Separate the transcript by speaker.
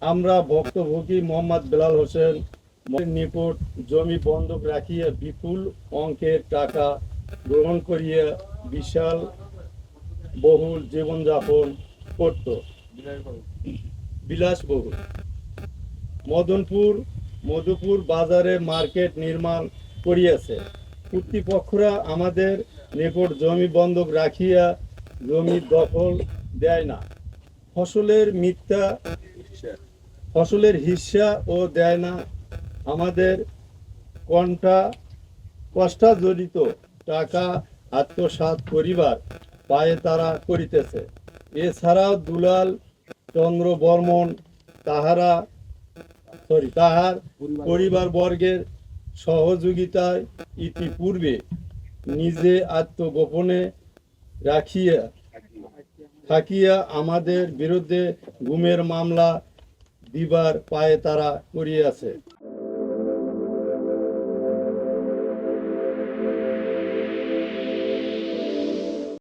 Speaker 1: আমরা ভুক্তভোগী মোহাম্মদ বেলাল হোসেন নিকট জমি বন্ধক রাখিয়া বিপুল অঙ্কের টাকা গ্রহণ করিয়া বিশাল বহুল জীবনযাপন করত। বিলাসবহুল মধুপুর বাজারে মার্কেট নির্মাণ করিয়াছে। কর্তৃপক্ষরা আমাদের নিকট জমি বন্ধক রাখিয়া জমি দখল দেয় না, ফসলের হিস্সা ও দেয় না। আমাদের কষ্টার্জিত টাকা আত্মসাৎ করিবার পায়ে তারা করিতেছে। এছাড়াও দুলাল চন্দ্র বর্মন তাহার পরিবার বর্গের সহযোগিতায় ইতিপূর্বে নিজে আত্মগোপনে থাকিয়া আমাদের বিরুদ্ধে গুমের মামলা দিবার পায়ে তারা করিয়াছে।